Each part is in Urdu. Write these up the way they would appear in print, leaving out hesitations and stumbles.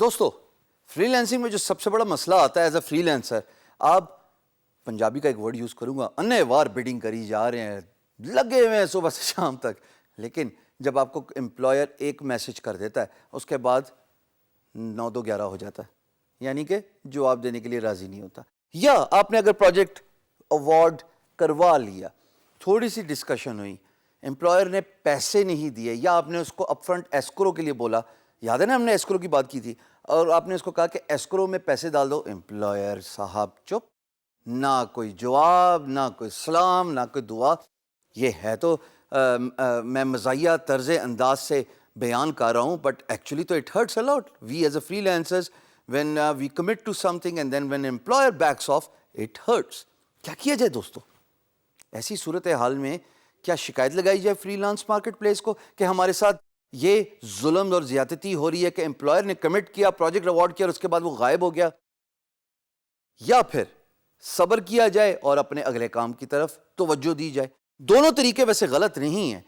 دوستو فری لینسنگ میں جو سب سے بڑا مسئلہ آتا ہے ایز اے فری لینسر، آپ پنجابی کا ایک ورڈ یوز کروں گا، انے وار بڈنگ کری جا رہے ہیں، لگے ہوئے ہیں صبح سے شام تک، لیکن جب آپ کو امپلائر ایک میسج کر دیتا ہے اس کے بعد 9-2-11 ہو جاتا ہے، یعنی کہ جواب دینے کے لیے راضی نہیں ہوتا، یا آپ نے اگر پروجیکٹ اوارڈ کروا لیا، تھوڑی سی ڈسکشن ہوئی، امپلائر نے پیسے نہیں دیے، یا آپ نے اس کو اپ فرنٹ ایسکرو کے لیے بولا، یاد ہے نا ہم نے ایسکرو کی بات کی تھی، اور آپ نے اس کو کہا کہ ایسکرو میں پیسے ڈال دو، امپلائر صاحب چپ، نہ کوئی جواب، نہ کوئی سلام، نہ کوئی دعا. یہ ہے تو میں مزاحیہ طرز انداز سے بیان کر رہا ہوں، بٹ ایکچولی تو it hurts a lot. We as a freelancers when we commit to something and then when employer backs off it hurts. کیا کیا جائے دوستو؟ ایسی صورتحال میں کیا شکایت لگائی جائے فری لانس مارکیٹ پلیس کو کہ ہمارے ساتھ یہ ظلم اور زیادتی ہو رہی ہے کہ امپلائر نے کمٹ کیا، پروجیکٹ اوارڈ کیا اور اس کے بعد وہ غائب ہو گیا؟ یا پھر صبر کیا جائے اور اپنے اگلے کام کی طرف توجہ دی جائے؟ دونوں طریقے ویسے غلط نہیں ہیں.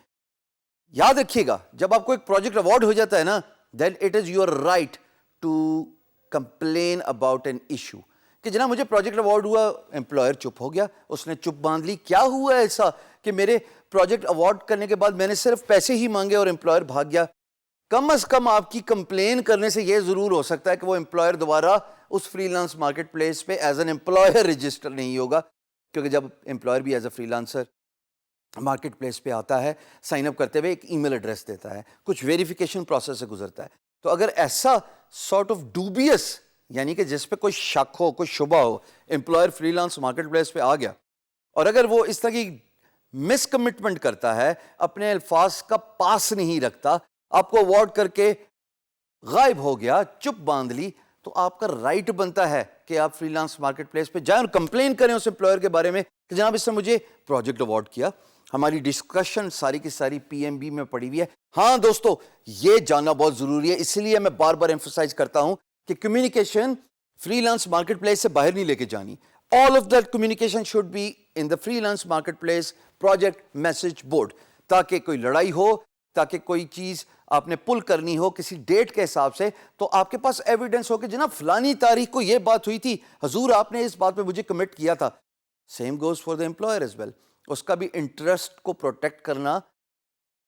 یاد رکھیے گا، جب آپ کو ایک پروجیکٹ اوارڈ ہو جاتا ہے نا، then it is your right to complain about an issue کہ جناب مجھے پروجیکٹ اوارڈ ہوا، امپلائر چپ ہو گیا، اس نے چپ باندھ لی. کیا ہوا ایسا کہ میرے پروجیکٹ اوارڈ کرنے کے بعد میں نے صرف پیسے ہی مانگے اور امپلائر بھاگ گیا؟ کم از کم آپ کی کمپلین کرنے سے یہ ضرور ہو سکتا ہے کہ وہ امپلائر دوبارہ اس فری لانس مارکیٹ پلیس پہ ایز این امپلائر رجسٹر نہیں ہوگا، کیونکہ جب امپلائر بھی as a free lancer market place پہ آتا ہے، سائن اپ کرتے ہوئے ایک ای میل ایڈریس دیتا ہے، کچھ ویریفیکیشن پروسیس سے گزرتا ہے. تو اگر ایسا سارٹ آف ڈوبیس، یعنی کہ جس پہ کوئی شک ہو، کوئی شبہ ہو، employer freelance marketplace پہ آ گیا اور اگر وہ اس طرح کی مس کمٹمنٹ کرتا ہے، اپنے الفاظ کا پاس نہیں رکھتا، آپ کو اوارڈ کر کے غائب ہو گیا، چپ باندھ لی، تو آپ کا رائٹ بنتا ہے کہ آپ فری لانس مارکیٹ پلیس پہ جائیں اور کمپلین کریں اس امپلائر کے بارے میں کہ جناب اس نے مجھے پروجیکٹ اوارڈ کیا. ہماری ڈسکشن ساری کی ساری پی ایم بی میں پڑی ہوئی ہے. ہاں دوستو، یہ جاننا بہت ضروری ہے، اس لیے میں بار بار ایمفسائز کرتا ہوں کہ communication freelance marketplace سے باہر نہیں لے کے جانی. All of that communication should be in the freelance marketplace project message board, تاکہ کوئی لڑائی ہو، تاکہ کوئی چیز آپ نے پل کرنی ہو کسی ڈیٹ کے حساب سے، تو آپ کے پاس ایویڈنس ہو کہ جناب فلانی تاریخ کو یہ بات ہوئی تھی، حضور آپ نے اس بات پہ مجھے کمٹ کیا تھا. Same goes for the employer as well. اس کا بھی انٹرسٹ کو پروٹیکٹ کرنا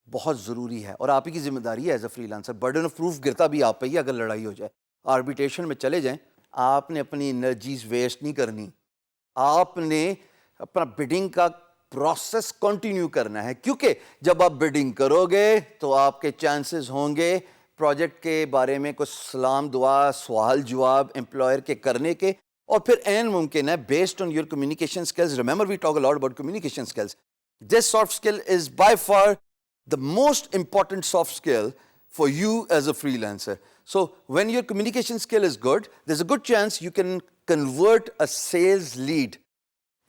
بہت ضروری ہے، اور آپ ہی کی ذمہ داری ہے as a free lancer. Burden of proof گرتا بھی آپ پہ ہی اگر لڑائی ہو جائے. آربیٹریشن میں چلے جائیں، آپ نے اپنی انرجیز ویسٹ نہیں کرنی، آپ نے اپنا بڈنگ کا پروسیس کنٹینیو کرنا ہے، کیونکہ جب آپ بڈنگ کرو گے تو آپ کے چانسز ہوں گے پروجیکٹ کے بارے میں کچھ سلام دعا، سوال جواب امپلائر کے کرنے کے، اور پھر این ممکن ہے based on your communication skills. Remember we talk a lot about communication skills. This soft skill is by far the most important soft skill for you as a freelancer. So when your communication skill is good, there's a good chance you can convert a sales lead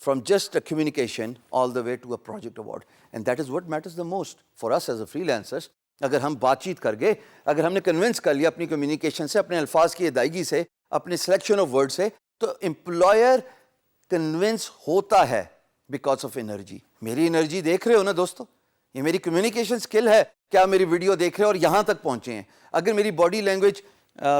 from just a communication all the way to a project award. And that is what matters the most for us as a freelancers. اگر ہم بات چیت کر گئے، اگر ہم نے کنونس کر لیا اپنی کمیونیکیشن سے، اپنے الفاظ کی ادائیگی سے، اپنے سلیکشن آف ورڈ سے، تو امپلائر کنونس ہوتا ہے بیکاز آف انرجی. میری انرجی دیکھ رہے ہو نا دوستو، یہ میری کمیونیکیشن سکل ہے. کیا میری ویڈیو دیکھ رہے ہیں اور یہاں تک پہنچے ہیں؟ اگر میری باڈی لینگویج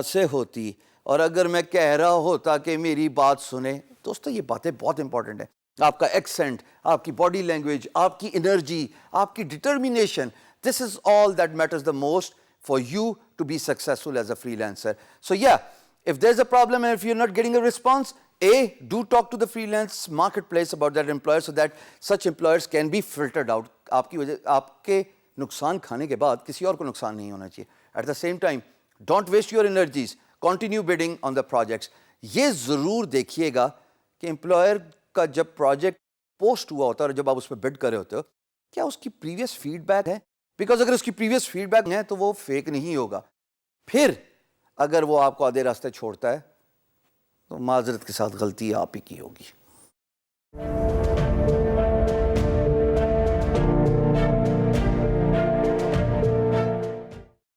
سے ہوتی، اور اگر میں کہہ رہا ہوتا کہ میری بات سنیں، دوستو یہ باتیں بہت امپورٹنٹ ہیں. آپ کا ایکسنٹ، آپ کی باڈی لینگویج، آپ کی انرجی، آپ کی determination, this is all that matters the most for you to be successful as a فری لینسر. سو یا if there's a problem and if you're not getting a response, do talk to the freelance marketplace about that employer so that such employers can be filtered out. آپ کی وجہ، آپ کے نقصان کھانے کے بعد کسی اور کو نقصان نہیں ہونا چاہیے. At the same time, don't waste your energies. Continue bidding on the projects. یہ ضرور دیکھیے گا کہ امپلائر کا جب پروجیکٹ پوسٹ ہوا ہوتا ہے اور جب آپ اس پہ بڈ کر رہے ہوتے ہو، کیا اس کی پریویس فیڈ بیک ہے؟ بیکاز اگر اس کی پریویس فیڈ بیک ہے تو وہ فیک نہیں ہوگا. پھر اگر وہ آپ کو آدھے راستے چھوڑتا ہے تو معذرت کے ساتھ غلطی آپ ہی کی ہوگی.